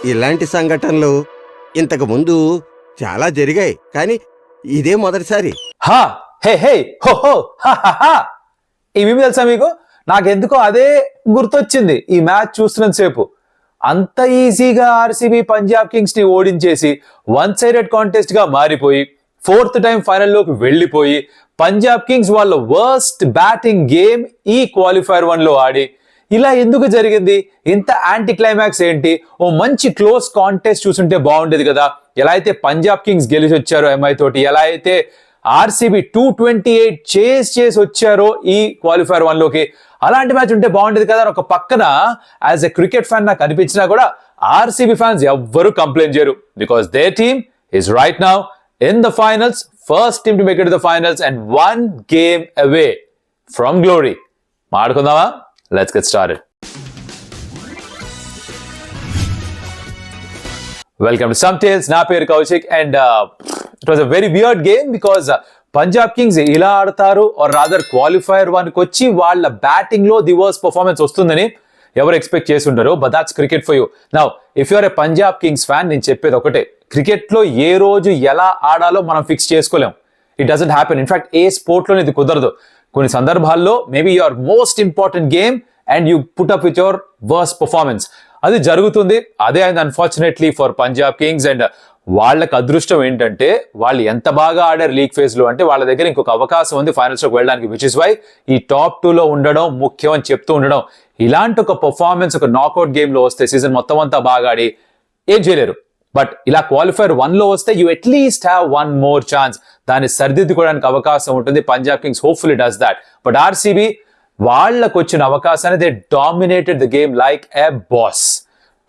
ఇలాంటి సంఘటనలు ఇంతకు ముందు చాలా జరిగాయి, కానీ ఇదే మొదటిసారి. హా హే హే హో హో హా హా హా. ఇవి తెలుసా మీకు? నాకెందుకో అదే గుర్తొచ్చింది ఈ మ్యాచ్ చూస్తున్నంత సేపు. అంత ఈజీగా ఆర్సీబీ పంజాబ్ కింగ్స్ ని ఓడించేసి వన్ సైడెడ్ కాంటెస్ట్ గా మారిపోయి ఫోర్త్ టైం ఫైనల్లోకి వెళ్లిపోయి పంజాబ్ కింగ్స్ వాళ్ళ వర్స్ట్ బ్యాటింగ్ గేమ్ ఈ క్వాలిఫైర్ 1 లో ఆడి ఇలా ఎందుకు జరిగింది? ఇంత యాంటీ క్లైమాక్స్ ఏంటి? ఓ మంచి క్లోజ్ కాంటెస్ట్ చూసుంటే బాగుండేది కదా. ఎలా అయితే పంజాబ్ కింగ్స్ గెలిచి వచ్చారో ఎంఐ తోటి, ఎలా అయితే ఆర్సీబీ 228 చేసి వచ్చారో ఈ క్వాలిఫైర్ 1 లోకి, అలాంటి మ్యాచ్ ఉంటే బాగుండేది కదా. ఒక పక్కన యాజ్ ఎ క్రికెట్ ఫ్యాన్ నాకు అనిపించినా కూడా ఆర్సీబీ ఫ్యాన్స్ ఎవ్వరూ కంప్లైంట్ చేయరు, because there team is right now in the finals, first team to make it the finals and 1 game away from glory. మాట్లాడుకుందామా? Let's get started. Welcome to Some Tales. నా పేరు Kaushik and it was a very weird game because Punjab Kings ఇలా ఆడతారు or rather qualifier 1 కి వచ్చి వాళ్ళ batting లో the worst performance వస్తుందని ఎవరు ఎక్స్పెక్ట్ చేసి ఉంటారు. But that's cricket for you. Now if you are a Punjab Kings fan, నేను చెప్పేది ఒకటే, క్రికెట్ లో ఏ రోజు ఎలా ఆడాలో మనం ఫిక్స్ చేసుకోలేం. It doesn't happen. In fact a sport లో ఇది కుదరదు. కొన్ని సందర్భాల్లో maybe your most important game and you put up with your worst performance. అది జరుగుతుంది. అదే అయింది unfortunately for Punjab Kings. And వాళ్ళకి అదృష్టం ఏంటంటే వాళ్ళు ఎంత బాగా ఆడారు లీగ్ ఫేజ్ లో అంటే వాళ్ళ దగ్గర ఇంకొక అవకాశం ఉంది ఫైనల్స్ లోకి వెళ్ళడానికి, విచ్ ఇస్ వై ఈ టాప్ 2 లో ఉండడం ముఖ్యం అని చెప్తూ ఉండడం. ఇలాంటి ఒక పర్ఫార్మెన్స్ ఒక నాకౌట్ గేమ్ లో వస్తే సీజన్ మొత్తం అంతా బాగా ఆడి ఏం చేయలేరు. బట్ ఇలా క్వాలిఫైర్ 1 లో వస్తే you at least have 1 more chance. దాన్ని సరిదిద్దుకోవడానికి అవకాశం ఉంటుంది. Punjab Kings hopefully does that. But RCB వాళ్ళకు వచ్చిన అవకాశాన్ని they dominated the game like a boss.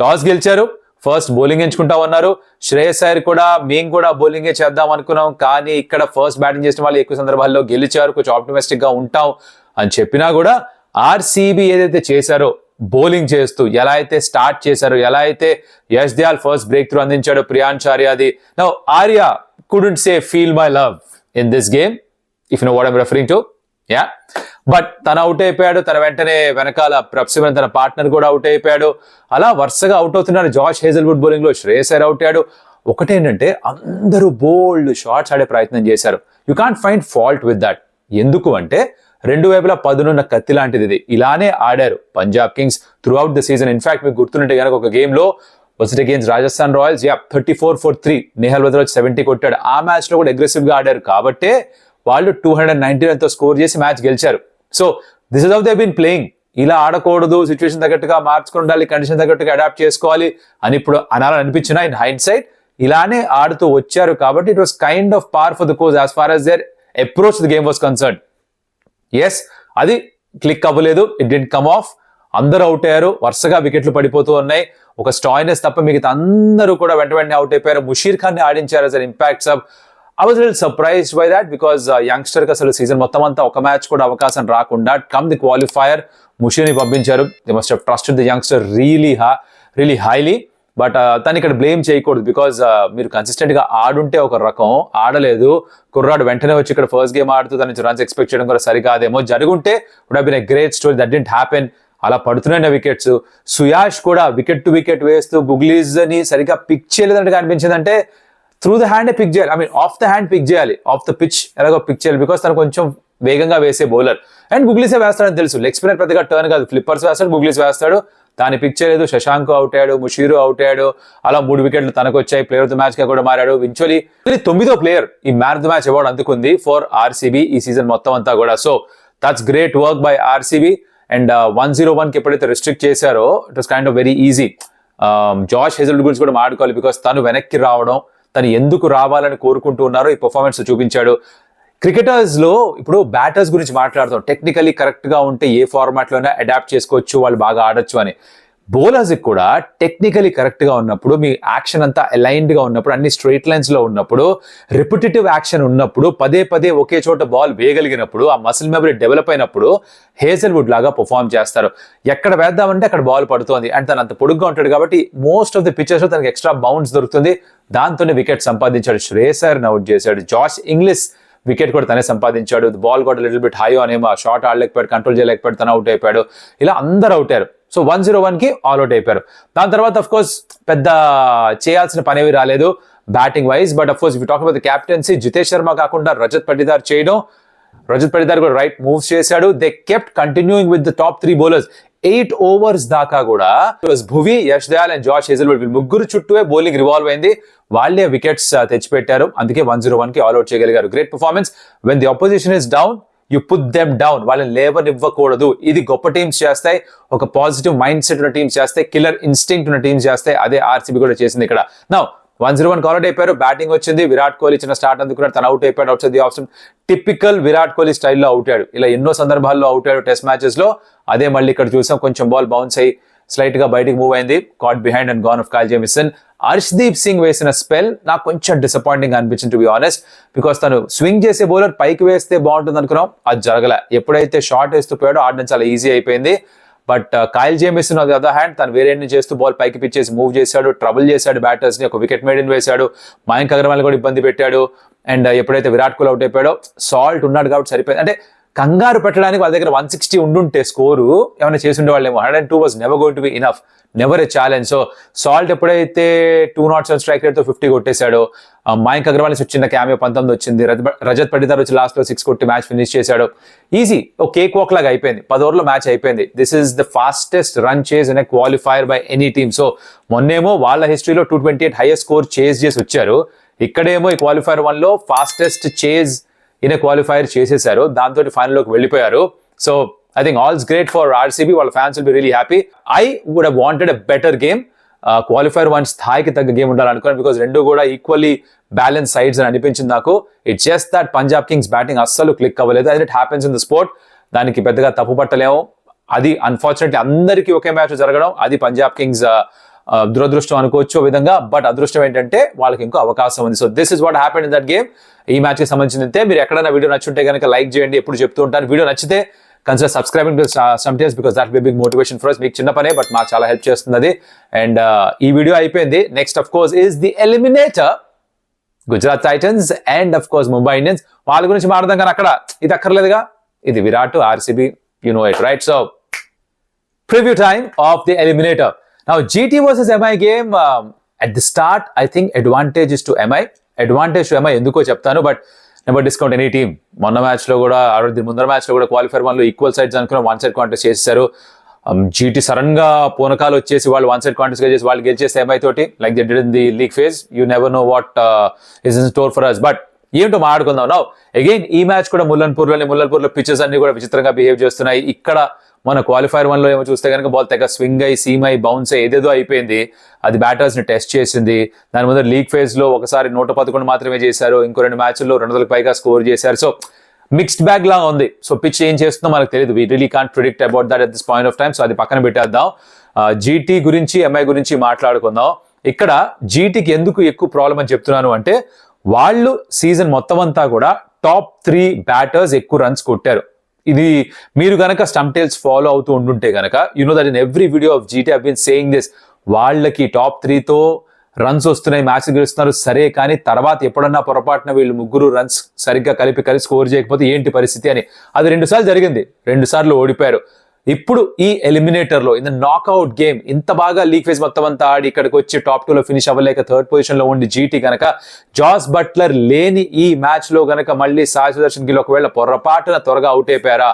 Toss గెలిచారు, ఫస్ట్ బౌలింగ్ ఎంచుకుంటా ఉన్నారు. శ్రేయస్ అయ్యర్ కూడా మేము కూడా బౌలింగే చేద్దాం అనుకున్నాం, కానీ ఇక్కడ ఫస్ట్ బ్యాటింగ్ చేసిన వాళ్ళు ఎక్కువ సందర్భాల్లో గెలిచారు, కొంచెం ఆప్టిమిస్టిక్ గా ఉంటాం అని చెప్పినా కూడా ఆర్సీబీ ఏదైతే చేశారో బౌలింగ్ చేస్తూ, ఎలా అయితే స్టార్ట్ చేశారో, ఎలా అయితే Yash Dayal first breakthrough అందించాడు ప్రియాంశ్ ఆర్యాది. Now Arya couldn't say feel my love in this game, if you know what I'm referring to. Yeah, but తను అవుట్ అయిపోయాడు. తన వెంటనే వెనకాల ప్రప్సిమన్ తన పార్ట్నర్ కూడా అవుట్ అయిపోయాడు. అలా వరుసగా అవుట్ అవుతున్నారు. జాష్ హేజల్వుడ్ బౌలింగ్ లో శ్రేయస్ అయ్యర్ అవుట్ అయ్యాడు. ఒకటేంటంటే అందరూ బోల్డ్ షాట్స్ ఆడే ప్రయత్నం చేశారు. You can't find fault with that. ఎందుకు అంటే రెండు వైపులా పదునున్న కత్తి లాంటిది ఇది. ఇలానే ఆడారు Punjab Kings through out the season. In fact మీకు గుర్తుంటే కనుక ఒక గేమ్ లో was it against Rajasthan Royals? Yeah, 34 for 3. Nehal వద్ర 70 కొట్టాడు. ఆ మ్యాచ్ లో కూడా అగ్రెసివ్ గా ఆడారు కాబట్టే వాళ్ళు 290 తో స్కోర్ చేసి మ్యాచ్ గెలిచారు. So this is how they been playing. ఇలా ఆడకూడదు, సిచ్యువేషన్ తగ్గట్టుగా మార్చుకుని ఉండాలి, కండిషన్ తగ్గట్టుగా అడాప్ట్ చేసుకోవాలి అని ఇప్పుడు అనాలని అనిపించినా ఇన్ హైండ్ సైడ్ ఇలానే ఆడుతూ వచ్చారు కాబట్టి it was kind of par for the course as far as their approach the game was concern. Yes, అది క్లిక్ అవ్వలేదు. It did come off. అందరూ అవుట్ అయ్యారు. వరుసగా వికెట్లు పడిపోతూ ఉన్నాయి. ఒక స్టాయినెస్ తప్ప మిగతా అందరూ కూడా వెంటనే అవుట్ అయిపోయారు. ముషీర్ ఖాన్ ని ఆడించారు as an impact sub. I was a little surprised by that because youngster కి అసలు సీజన్ మొత్తం అంతా ఒక మ్యాచ్ కూడా అవకాశం రాకుండా కమ్ ది క్వాలిఫైర్ ముషీర్ ని పంపించారు. They must have trusted the youngster really highly. But తను ఇక్కడ బ్లేమ్ చేయకూడదు బికాజ్ మీరు కన్సిస్టెంట్ గా ఆడుంటే ఒక రకం, ఆడలేదు. కుర్రాడు వెంటనే వచ్చి ఇక్కడ ఫస్ట్ గేమ్ ఆడుతూ తన నుంచి రన్స్ ఎక్స్పెక్ట్ చేయడం కూడా సరికాదేమో. జరుగుంటే would have been a great story. That didn't happen. అలా పడుతున్నాయి వికెట్స్. సుయాష్ కూడా వికెట్ టు వికెట్ వేస్తూ గుగ్లీజ్ అని సరిగ్గా పిక్ చేయలేదంటే అనిపించింది. అంటే త్రూ ద హ్యాండ్ పిక్ చేయాలి, I mean off the hand pick చేయాలి, ఆఫ్ ద పిచ్ ఎలాగో పిక్ చేయాలి బికాస్ తను కొంచెం వేగంగా వేసే బౌలర్. అండ్ గుగ్లీసే వేస్తాడని తెలుసు. లెగ్ స్పిన్నర్ పెద్దగా టర్న్ కాదు, ఫ్లిప్పర్స్ వేస్తాడు, గుగ్లీస్ వేస్తాడు. దాన్ని పిక్ చేయలేదు. శశాంక్ అవుట్ అయ్యాడు, ముషీరు అవుట్ అయ్యాడు. అలా 3 వికెట్లు తనకు వచ్చాయి. ప్లేయర్ ఆఫ్ ద మ్యాచ్ గా కూడా మారాడు. వించువలీ 9వ ప్లేయర్ ఈ man of the match award అందుకుంది ఫర్ ఆర్సీబీ ఈ సీజన్ మొత్తం అంతా కూడా. So that's great work by RCB. And 101 కి ఎప్పుడైతే రిస్ట్రిక్ట్ చేశారో it was kind of very easy. Josh Hazlewood గురించి కూడా మాట్లాడుకోవాలి బికాస్ తను వెనక్కి రావడం, తను ఎందుకు రావాలని కోరుకుంటూ ఉన్నారో ఈ పర్ఫార్మెన్స్ చూపించాడు. క్రికెటర్స్ లో ఇప్పుడు బ్యాటర్స్ గురించి మాట్లాడతాం. టెక్నికలీ కరెక్ట్ గా ఉంటే ఏ ఫార్మాట్ లోనే అడాప్ట్ చేసుకోవచ్చు, వాళ్ళు బాగా ఆడొచ్చు అని. బౌలర్స్ కూడా టెక్నికలీ కరెక్ట్ గా ఉన్నప్పుడు, మీ యాక్షన్ అంతా అలైన్డ్ గా ఉన్నప్పుడు, అన్ని స్ట్రైట్ లైన్స్ లో ఉన్నప్పుడు, రిపిటేటివ్ యాక్షన్ ఉన్నప్పుడు, పదే ఒకే చోట బాల్ వేయగలిగినప్పుడు, ఆ మసిల్ మెమరీ డెవలప్ అయినప్పుడు హేజల్వుడ్ లాగా పర్ఫార్మ్ చేస్తారు. ఎక్కడ వేద్దామంటే అక్కడ బాల్ పడుతుంది. అండ్ తను అంత పొడుగ్గా ఉంటాడు కాబట్టి మోస్ట్ ఆఫ్ ది పిచెస్ లో తనకి ఎక్స్ట్రా బౌన్స్ దొరుకుతుంది. దాంతోనే వికెట్ సంపాదించాడు. శ్రేయస్ అయ్యర్ని అవుట్ చేశాడు. జాష్ ఇంగ్లీష్ వికెట్ కూడా తనే సంపాదించాడు. బాల్ కూడా లిటిల్ బిట్ హై ఆన్ ఏమో షాట్ ఆడలేకపోయాడు, కంట్రోల్ చేయలేకపోయాడు, తను అవుట్ అయిపోయాడు. ఇలా అందరూ అవుట్ అయ్యారు. సో 101 కి ఆల్అౌట్ అయిపోయారు. దాని తర్వాత అఫ్ కోర్స్ పెద్ద చేయాల్సిన పని ఏమీ రాలేదు batting wise. But of course if you talk about the captaincy, Jitesh Sharma కాకుండా రజత్ పటిదార్ చేయడం, రజత్ పటిదార్ కూడా రైట్ మూవ్స్ చేశాడు. They kept continuing with the top 3 bowlers. 8 overs దాకా కూడా Bhuvi, Yash Dayal and Josh Hazlewood వీళ్ళు ముగ్గురు చుట్టూ బౌలింగ్ రివాల్వ్ అయింది. వాళ్ళే వికెట్స్ తెచ్చిపెట్టారు. అందుకే 101 కి ఆల్అౌట్ చేయగలిగారు. Great performance. When the opposition is down you put them down. వాళ్ళని లేవనివ్వకూడదు. ఇది గొప్ప టీమ్స్ చేస్తాయి, ఒక పాజిటివ్ మైండ్ సెట్ ఉన్న టీమ్స్ చేస్తాయి, కిల్లర్ ఇన్స్టింక్ట్ ఉన్న టీమ్స్ చేస్తాయి. అదే ఆర్సీబీ కూడా చేసింది ఇక్కడ. నౌ 101 ఆల్అౌట్ అయిపోయారు. బ్యాటింగ్ వచ్చింది. విరాట్ కోహ్లీ చిన్న స్టార్ట్ అందుకున్నాడు, తను అవుట్ అయిపోయాడు. Out side the option. Typical Virat Kohli స్టైల్లో అవుట్ అయ్యాడు. ఇలా ఎన్నో సందర్భాల్లో అవుట్ అయ్యాడు టెస్ట్ మ్యాచెస్ లో. అదే మళ్ళీ ఇక్కడ చూసాం. కొంచెం బాల్ బౌన్స్ అయ్యి స్లైట్ గా బయటికి మూవ్ అయింది. Caught behind and gone off Kyle Jamieson. Harshdeep Singh వేసిన స్పెల్ నాకు కొంచెం డిసప్పాయింటింగ్ అనిపించింది టు బి ఆనెస్ట్. బికాస్ తను స్వింగ్ చేసే బౌలర్ పైకి వేస్తే బాగుంటుంది అనుకున్నాం, అది జరగలే. ఎప్పుడైతే షార్ట్ వేస్తూ పోయాడో ఆడడం చాలా ఈజీ అయిపోయింది. But Kyle Jamieson on the other hand తను వేరే చేస్తూ బాల్ పైకి పిచ్చేసి మూవ్ చేశాడు, ట్రబుల్ చేశాడు బ్యాటర్స్ ని. ఒక వికెట్ మేడిన్ వేశాడు. మయాంక్ అగర్వాల్ కూడా ఇబ్బంది పెట్టాడు. అండ్ ఎప్పుడైతే విరాట్ కోహ్లీ అవుట్ అయిపోయాడో, సాల్ట్ ఉన్నాడు కాబట్టి సరిపోయింది. అంటే కంగారు పెట్టడానికి వాళ్ళ దగ్గర 160 ఉండుంటే స్కోరు ఏమైనా చేసి ఉండేవాళ్ళేమో. 102 was never going to be enough, never a challenge. So salt ఎప్పుడైతే 207 స్ట్రైక్ రేట్ తో 50 కొట్టేశాడో, మయాంక్ అగర్వాల్ నుంచి చిన్న క్యామియో 19 వచ్చింది. రజత్ పటిదార్ వచ్చి లాస్ట్ లో 6 కొట్టి మ్యాచ్ ఫినిష్ చేశాడు. ఈజీ, ఒక కేక్ వాక్ లాగా అయిపోయింది. 10 ఓవర్లో మ్యాచ్ అయిపోయింది. This is the fastest run chase in a qualifier by any team. So మొన్నేమో వాళ్ళ హిస్టరీలో 228 హైయెస్ట్ స్కోర్ చేజ్ చేసి వచ్చారు. ఇక్కడేమో ఈ క్వాలిఫైర్ 1 లో ఫాస్టెస్ట్ చేజ్ ఇన్ క్వాలిఫైర్ చేసేశారు. దాంతో ఫైనల్ లోకి వెళ్ళిపోయారు. So I think all's great for RCB. వాళ్ళ fans will be really happy. I would have wanted a better game. Qualifier 1 స్థాయికి తగ్గ గేమ్ ఉండాలనుకున్నాను. బికాస్ రెండు కూడా ఈక్వల్లీ బ్యాలెన్స్ సైడ్స్ అని అనిపించింది నాకు. It's just that Punjab Kings batting అస్సలు క్లిక్ అవ్వలేదు. అది it happens in the sport. దానికి పెద్దగా తప్పు పట్టలేము. అది అన్ఫార్చునేట్లీ అందరికీ ఒకే మ్యాచ్ జరగడం, అది పంజాబ్ కింగ్స్ దురదృష్టం అనుకోవచ్చు విధంగా. బట్ అదృష్టం ఏంటంటే వాళ్ళకి ఇంకో అవకాశం ఉంది. So this is what happened in that game. ఈ మ్యాచ్ కి సంబంధించింది. మీరు ఎక్కడైనా వీడియో నచ్చుంటే కనుక లైక్ చేయండి. ఎప్పుడు చెప్తూ ఉంటాను, వీడియో నచ్చితే consider subscribing to sometimes because that be big motivation for us. మీకు చిన్న పనే బట్ మాకు చాలా హెల్ప్ చేస్తుంది అది. అండ్ ఈ వీడియో అయిపోయింది. Next of course is the eliminator Gujarat Titans and of course Mumbai Indians. వాళ్ళ గురించి మాట్లాడదాం కానీ అక్కడ ఇది అక్కర్లేదుగా. ఇది Virat, RCB, you know it right. So preview time of the eliminator. Now GT versus MI game, at the start I think advantage is to MI. Advantage to MI ఎందుకో చెప్తాను, but never discount any team. మొన్న match లో కూడా, ముందర match లో కూడా qualifier 1 లో equal sides అనుకున్న 1 సైడ్ కాంటెస్ట్ చేశారు. జీటీ సడన్ గా పూనకాలు వచ్చేసి వాళ్ళు 1 సైడ్ కాంటెస్ట్ గా చేసి వాళ్ళు గెలిచేస్తే MI తోటి, like they did in the league phase. You never know what is in store for us. But ఏంటో మాట్లాడుకుందాం. నౌ అగైన్ ఈ మ్యాచ్ కూడా ముల్లన్పూర్ లో పిచెస్ అన్ని కూడా విచిత్రంగా బిహేవ్ చేస్తున్నాయి. ఇక్కడ మన క్వాలిఫైర్ 1 లో ఏమో చూస్తే కనుక బాల్ తెగ స్వింగ్ అయ్యి, సీమ్ అయ్యి, బౌన్స్ అయ్యి ఏదేదో అయిపోయింది. అది బ్యాటర్స్ ని టెస్ట్ చేసింది. దాని ముందు లీగ్ ఫేజ్ లో ఒకసారి 111 మాత్రమే చేశారు. ఇంకో 2 మ్యాచ్ల్లో 200కి పైగా స్కోర్ చేశారు. సో మిక్స్డ్ బ్యాగ్ లాగా ఉంది. సో పిచ్ ఏం చేస్తుందో మనకు తెలియదు. We really can't predict about that at this point of time. So అది పక్కన పెట్టేద్దాం. జీటీ గురించి, ఎంఐ గురించి మాట్లాడుకుందాం. ఇక్కడ జీటీకి ఎందుకు ఎక్కువ ప్రాబ్లం అని చెప్తున్నాను అంటే, వాళ్ళు సీజన్ మొత్తం అంతా కూడా టాప్ 3 బ్యాటర్స్ ఎక్కువ రన్స్ కొట్టారు. ఇది మీరు గనక స్టంప్ టైల్స్ ఫాలో అవుతూ ఉంటుంటే గనక you know that in every video of GT I been saying this. వాళ్ళకి టాప్ 3తో రన్స్ వస్తున్నాయి, మ్యాచ్ గెలుస్తున్నారు సరే, కానీ తర్వాత ఎప్పుడన్నా పొరపాటున వీళ్ళు ముగ్గురు రన్స్ సరిగ్గా కలిపి స్కోర్ చేయకపోతే ఏంటి పరిస్థితి అని. అది 2 సార్లు జరిగింది. 2 సార్లు ఓడిపోయారు. ఇప్పుడు ఈ ఎలిమినేటర్ లో, ఇన్ ద నాక్అవుట్ గేమ్, ఇంత బాగా లీగ్ ఫేజ్ మొత్తం అంతా ఆడి ఇక్కడికి వచ్చి టాప్ 2 లో ఫినిష్ అవ్వలేక 3rd పొజిషన్ లో ఉండి జీటీ గనక జాస్ బట్లర్ లేని ఈ మ్యాచ్ లో గనక మళ్ళీ సాయి సుదర్శన్ గిల్ ఒకవేళ పొరపాటున త్వరగా అవుట్ అయిపోయారా,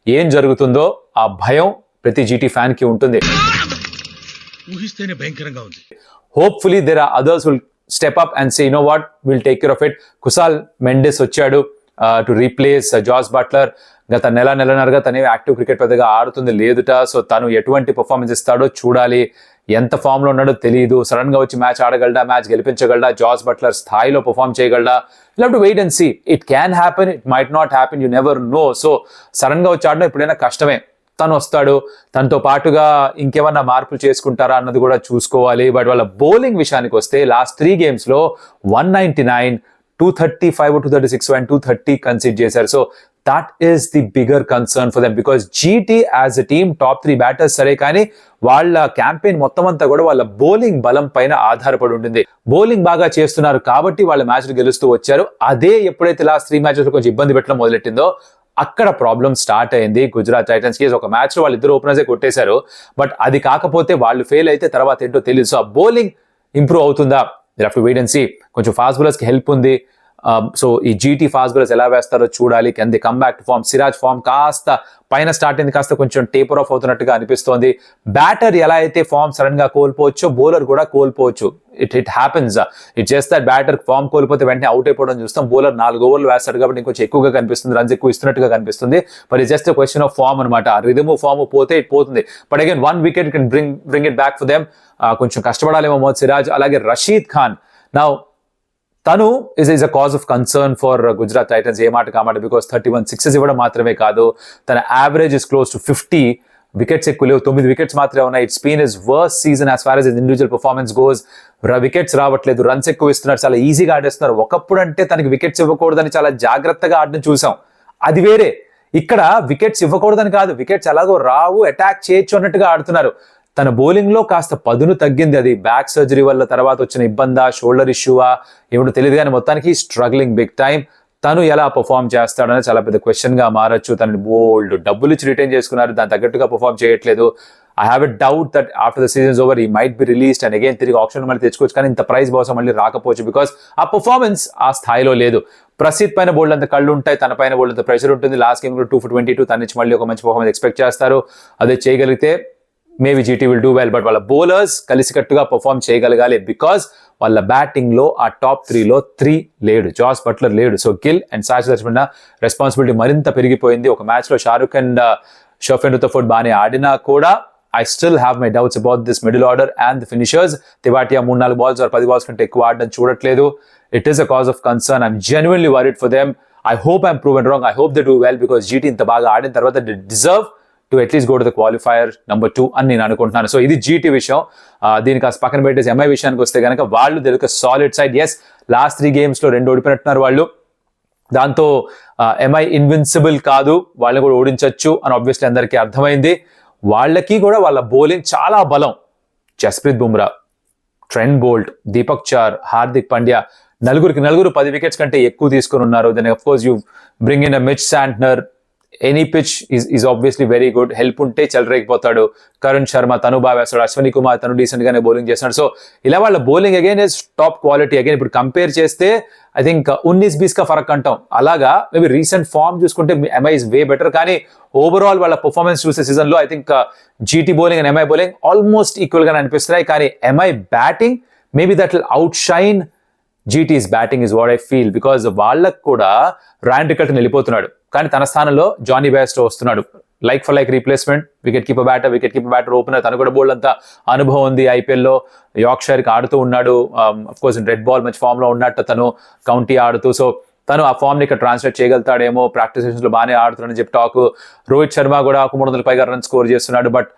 ఏం జరుగుతుందో ఆ భయం ప్రతి జీటీ ఫ్యాన్ కి ఉంటుంది. ఊహిస్తేనే భయంకరంగా ఉంది. Hopefully there are others will step up and say you know what, will take care of it. Kusal Mendis వచ్చాడు టు రీప్లేస్ జాస్ బట్లర్. గత నెలన్నరగా తనే యాక్టివ్ క్రికెట్ పెద్దగా ఆడుతుంది లేదుట. సో తను ఎటువంటి పర్ఫార్మెన్స్ ఇస్తాడో చూడాలి. ఎంత ఫామ్ లో ఉన్నాడో తెలియదు. సడన్ గా వచ్చి మ్యాచ్ ఆడగలడా, మ్యాచ్ గెలిపించగలడా, జాస్ బట్లర్ స్థాయిలో పర్ఫార్మ్ చేయగలడా? You have to wait and see. It can happen, it might not happen, you never know. So sudden గా వచ్చి ఆడడం ఎప్పుడైనా కష్టమే. తను వస్తాడు, తనతో పాటుగా ఇంకేమన్నా మార్పులు చేసుకుంటారా అన్నది కూడా చూసుకోవాలి. బట్ వాళ్ళ బౌలింగ్ విషయానికి వస్తే లాస్ట్ 3 games లో 199, 235, 236 and 230 కన్సిడర్ చేశారు. So that is the bigger concern for them because GT as a team top 3 batters సరే, కానీ వాళ్ళ క్యాంపెయిన్ మొత్తం అంతా కూడా వాళ్ళ బౌలింగ్ బలం పైన ఆధారపడి ఉంటుంది. బౌలింగ్ బాగా చేస్తున్నారు కాబట్టి వాళ్ళ మ్యాచ్లు గెలుస్తూ వచ్చారు. అదే ఎప్పుడైతే లాస్ట్ 3 matches కొంచెం ఇబ్బంది పెట్టడం మొదలెట్టిందో అక్కడ ప్రాబ్లం స్టార్ట్ అయింది గుజరాత్ టైటన్స్ కి. ఒక మ్యాచ్ లో వాళ్ళు ఇద్దరు ఓపెనర్సే కొట్టేశారు, బట్ అది కాకపోతే వాళ్ళు ఫెయిల్ అయితే తర్వాత ఏంటో తెలియదు. సో ఆ బౌలింగ్ ఇంప్రూవ్ అవుతుందా, you have to wait and see. కొంచెం ఫాస్ట్ బౌలర్స్ కి హెల్ప్ ఉంది. సో ఈ జీటీ ఫాస్ట్ బౌలర్స్ ఎలా వేస్తారో చూడాలి. Can they come back to form. Siraj form కాస్త పైన స్టార్ట్ అయింది, కాస్త కొంచెం టేపర్ ఆఫ్ అవుతున్నట్టుగా అనిపిస్తోంది. బ్యాటర్ ఎలా అయితే ఫామ్ సడన్ గా కోల్పోవచ్చో బౌలర్ కూడా కోల్పోవచ్చు. It happens. It just that batter form కోల్పోతే వెంటనే అవుట్ అయిపోవడం చూస్తాం. బౌలర్ 4 ఓవర్లు వేస్తాడు కాబట్టి ఇంకొంచెం ఎక్కువగా కనిపిస్తుంది, రన్స్ ఎక్కువ ఇస్తున్నట్టుగా కనిపిస్తుంది. But it just question of form అనమాట. ఆ రిథమ్ ఫామ్ పోతే ఇట్ పోతుంది. But again 1 wicket can bring it back for them. కొంచెం కష్టపడాలేమో మొహమ్మద్ సిరాజ్. అలాగే రషీద్ ఖాన్ నౌ తను is a cause of concern for Gujarat Titans. ఏ మాట కామాట, బికాస్ 31 సిక్సెస్ ఇవ్వడం మాత్రమే కాదు, తన average is close to 50. Wickets ఎక్కువ లేవు, 9 వికెట్స్ మాత్రమే ఉన్నాయి. It's been his worst season as far as individual performance goes. Wickets రావట్లేదు, రన్స్ ఎక్కువ ఇస్తున్నారు, చాలా ఈజీగా ఆడేస్తున్నారు. ఒకప్పుడు అంటే తనకి వికెట్స్ ఇవ్వకూడదని చాలా జాగ్రత్తగా ఆడడం చూసాం, అది వేరే. ఇక్కడ వికెట్స్ ఇవ్వకూడదని కాదు, వికెట్స్ ఎలాగో రావు, అటాక్ చేయొచ్చు అన్నట్టుగా ఆడుతున్నారు. తన బౌలింగ్ లో కాస్త పదును తగ్గింది. అది బ్యాక్ సర్జరీ వల్ల తర్వాత వచ్చిన ఇబ్బందా, షోల్డర్ ఇష్యూవా ఏమిటో తెలియదు, కానీ మొత్తానికి స్ట్రగ్లింగ్ బిగ్ టైం. తను ఎలా పర్ఫామ్ చేస్తాడని చాలా పెద్ద క్వశ్చన్ గా మారచ్చు. తనని బోల్డ్ డబ్బులు ఇచ్చి రిటైన్ చేసుకున్నారు, దాని తగ్గట్టుగా పర్ఫామ్ చేయట్లేదు. I have a doubt that after the seasons over he might be released and again తిరిగి ఆప్షన్ మళ్ళీ తెచ్చుకోవచ్చు, కానీ ఇంత ప్రైస్ బహుశా మళ్ళీ రాకపోవచ్చు, బికాస్ ఆ పర్ఫార్మెన్స్ ఆ స్థాయిలో లేదు. ప్రసిద్ధ్ పైన బోల్డ్ అంత కళ్ళు ఉంటాయి, తన పైన బోల్డ్ అంత ప్రెషర్ ఉంటుంది. లాస్ట్ గేమ్ కూడా 2 for 22, తన నుంచి మళ్ళీ ఒక మంచి పర్ఫార్మెన్స్ ఎక్స్పెక్ట్ చేస్తారు. అదే చేయగలిగితే maybe GT will do well. But వాళ్ళ బౌలర్స్ కలిసికట్టుగా పర్ఫామ్ చేయగలగాలి, బికాస్ వాళ్ళ బ్యాటింగ్ లో ఆ టాప్ 3లో 3 లేడు, జాస్ బట్లర్ లేడు. సో గిల్ అండ్ సాచ్ దర్శన రెస్పాన్సిబిలిటీ మరింత పెరిగిపోయింది. ఒక మ్యాచ్ లో షారుఖ్ అండ్ షఫెన్ రుతఫోర్డ్ బాగానే ఆడినా కూడా I still have my doubts about this middle order and the finishers. Tewatia 3-4 balls or 10 balls కంటే ఎక్కువ ఆడడం చూడట్లేదు. It is a cause of concern. I'm genuinely worried for them. I hope I'm proven wrong. I hope they do well, because GT ఇంత బాగా ఆడిన తర్వాత they deserve to at least go to the qualifier number 2 అని నేను అనుకుంటున్నాను. So ఇది GT విషయం. దీనికి కాస్త పక్కన పెట్టేసి ఎంఐ విషయానికి వస్తే కనుక వాళ్ళు Telugu solid side. Yes, last 3 games లో 2 ఓడిపోయినట్టున్నారు వాళ్ళు. దాంతో ఎంఐ ఇన్విన్సిబుల్ కాదు, వాళ్ళని కూడా ఓడించవచ్చు అని ఆబ్వియస్లీ అందరికీ అర్థమైంది. వాళ్ళకి కూడా వాళ్ళ బౌలింగ్ చాలా బలం. జస్ప్రీత్ బుమ్రా, ట్రెంట్ బోల్ట్, దీపక్ చార్, హార్దిక్ పాండ్యా, నలుగురికి 10 వికెట్స్ కంటే ఎక్కువ తీసుకుని ఉన్నారు. Then of course you bring in a Mitch Santner. Any pitch is obviously very good. Help ఉంటే చెలరేగిపోతాడు. కరుణ్ శర్మ తను బాగా వేస్తాడు, అశ్విని కుమార్ తను డీసెంట్ గానే బౌలింగ్ చేస్తున్నాడు. సో ఇలా వాళ్ళ bowling again is top quality. Again ఇప్పుడు కంపేర్ చేస్తే ఐ థింక్ 19-20 కా ఫరక్ అంటాం. అలాగా మేబీ రీసెంట్ ఫార్మ్ చూసుకుంటే ఎంఐ ఇస్ వే బెటర్, కానీ ఓవరాల్ వాళ్ళ పర్ఫార్మెన్స్ చూసే సీజన్ లో I think GT bowling and MI bowling almost equal గా అనిపిస్తున్నాయి. కానీ MI batting maybe that will out shine GT's batting is what I feel, because వాళ్ళకు కూడా ర్యాన్ రికల్టన్ వెళ్ళిపోతున్నాడు, కానీ తన స్థానంలో జానీ బేస్టో వస్తున్నాడు. Like for like replacement, wicket keeper batter, opener. తను కూడా బోల్డ్ అంతా అనుభవం ఉంది. ఐపీఎల్లో యార్క్షైర్కి ఆడుతూ ఉన్నాడు. అఫ్ కోర్స్ రెడ్ బాల్ మంచి ఫామ్ లో ఉన్నట్టు తను కౌంటీ ఆడుతూ. సో తను ఆ ఫామ్ ని ఇక్కడ ట్రాన్స్లేట్ చేయగలుగుతాడేమో. ప్రాక్టీస్ సెషన్స్ లో బాగానే ఆడుతున్నాడని చెప్పి టాక్. రోహిత్ శర్మ కూడా 300 పైగా రన్ స్కోర్ చేస్తున్నాడు. బట్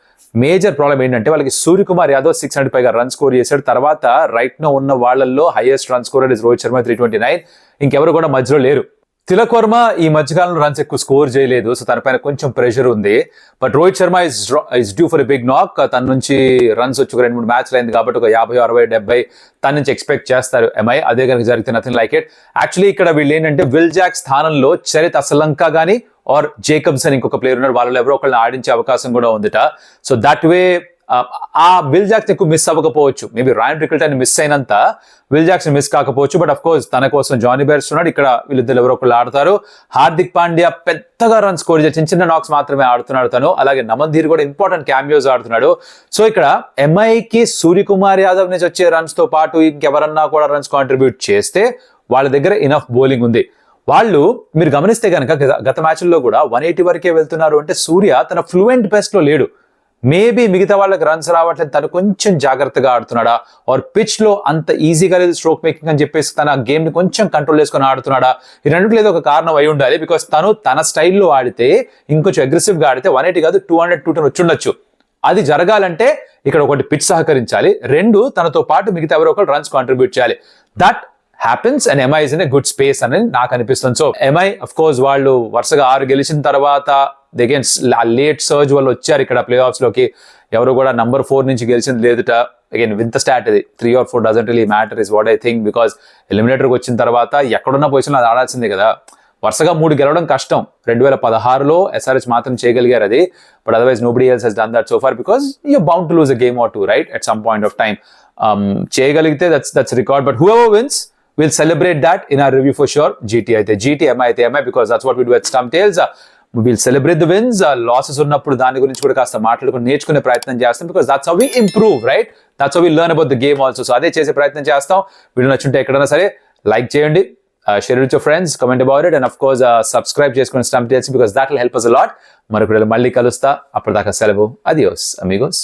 మేజర్ ప్రాబ్లం ఏంటంటే వాళ్ళకి సూర్యకుమార్ యాదవ్ 600 పైగా రన్ స్కోర్ చేశాడు. తర్వాత రైట్ నో ఉన్న వాళ్ళల్లో highest run score is Rohit Sharma 329. ఇంకెవరు కూడా మధ్యలో లేరు. తిలక్ వర్మ ఈ మధ్యకాలంలో రన్స్ ఎక్కువ స్కోర్ చేయలేదు, సో తన పైన కొంచెం ప్రెషర్ ఉంది. But Rohit Sharma is due for a big knock. తన నుంచి రన్స్ వచ్చి 2-3 మ్యాచ్లు అయింది కాబట్టి ఒక 50, 60, 70 తన నుంచి ఎక్స్పెక్ట్ చేస్తారు ఎంఐ. అదే కనుక జరిగితే నథింగ్ లైక్ ఇట్. యాక్చువల్లీ ఇక్కడ వీళ్ళు ఏంటంటే విల్ జాక్ స్థానంలో చరిత్ అసలంక గానీ ఆర్ జేకబ్స్ అని ఇంకొక ప్లేయర్ ఉన్నారు, వాళ్ళలో ఎవరో ఒకళ్ళని ఆడించే అవకాశం కూడా ఉందిట. సో దట్ వే ఆ విల్ జాక్స్ ఎక్కువ మిస్ అవ్వకపోవచ్చు. మేబీ రాయన్ రికల్టన్ మిస్ అయినంత విల్ జాక్స్ మిస్ కాకపోవచ్చు. బట్ అఫ్ కోర్స్ తన కోసం జానీ బేర్స్ ఉన్నాడు. ఇక్కడ వీళ్ళిద్దరు ఎవరో ఒకళ్ళు ఆడతారు. హార్దిక్ పాండ్యా పెద్దగా రన్ స్కోర్ చేసి చిన్న నాక్స్ మాత్రమే ఆడుతున్నాడు తను. అలాగే నమన్ ధీర్ కూడా ఇంపార్టెంట్ క్యామియోస్ ఆడుతున్నాడు. సో ఇక్కడ ఎంఐకి సూర్యకుమార్ యాదవ్ నుంచి వచ్చే రన్స్ తో పాటు ఇంకెవరన్నా కూడా రన్స్ కాంట్రిబ్యూట్ చేస్తే వాళ్ళ దగ్గర ఇనఫ్ బౌలింగ్ ఉంది. వాళ్ళు మీరు గమనిస్తే కనుక గత మ్యాచ్ల్లో కూడా 180 వరకే వెళ్తున్నారు. అంటే సూర్య తన ఫ్లూయెంట్ బెస్ట్ లో లేడు. మేబీ మిగతా వాళ్ళకి రన్స్ రావట్లేదు, తను కొంచెం జాగ్రత్తగా ఆడుతున్నాడా, ఆర్ పిచ్ లో అంత ఈజీగా లేదు స్ట్రోక్ మేకింగ్ అని చెప్పేసి తన గేమ్ ని కొంచెం కంట్రోల్ చేసుకుని ఆడుతున్నాడా, ఈ రెండింటిలో ఏదో ఒక కారణం అయి ఉండాలి. బికాస్ తను తన స్టైల్లో ఆడితే ఇంకొంచెం అగ్రెసివ్ గా ఆడితే 180 కాదు 200, 210 వచ్చుండొచ్చు. అది జరగాలంటే ఇక్కడ ఒకటి పిచ్ సహకరించాలి, 2 తనతో పాటు మిగతా ఎవరో ఒకరు రన్స్ కాంట్రిబ్యూట్ చేయాలి. That happens and MI is in a good space అని నాకు అనిపిస్తుంది. సో ఎంఐ అఫ్ కోర్స్ వాళ్ళు వరుసగా 6 గెలిచిన తర్వాత అగైన్ లేట్ సర్జ్ వాళ్ళు వచ్చారు ఇక్కడ ప్లే ఆఫ్స్ లోకి. ఎవరు కూడా నంబర్ 4 నుంచి గెలిచింది లేదుట. అగైన్ వింత స్టాట్ ఇది. 3 or 4 doesn't really matter is what I think. Because ఎలిమినేటర్కి వచ్చిన తర్వాత ఎక్కడున్న పొజిషన్ అది ఆడాల్సిందే కదా. వరుసగా 3 గెలవడం కష్టం. 2016లో SRH మాత్రం చేయగలిగారు అది. But otherwise nobody else he's done that so far because you bound to lose a game or two, right, at some point of time. చేయగలిగితే దట్స్ రికార్డ్. బట్ హూఎవర్ విన్స్ we'll celebrate that in our review for sure. GT అయితే GT, MI అయితే MI, because that's what we do at Stump Tales. We'll celebrate the wins. Losses ఉన్నప్పుడు దాని గురించి కూడా కాస్త మాట్లాడుకుని నేర్చుకునే ప్రయత్నం చేస్తాం, because that's how we improve, right? That's how we learn about the game also. So అదే చేసే ప్రయత్నం చేస్తాం. వీడియో నచ్చుంటే ఎక్కడైనా సరే లైక్ చేయండి, share it with your friends, comment about it, and of course subscribe చేసుకుని Stump Tales, because that will help us a lot. మరొక మళ్ళీ కలుస్తా. అప్పటిదాకా సెలవు. Adios amigos.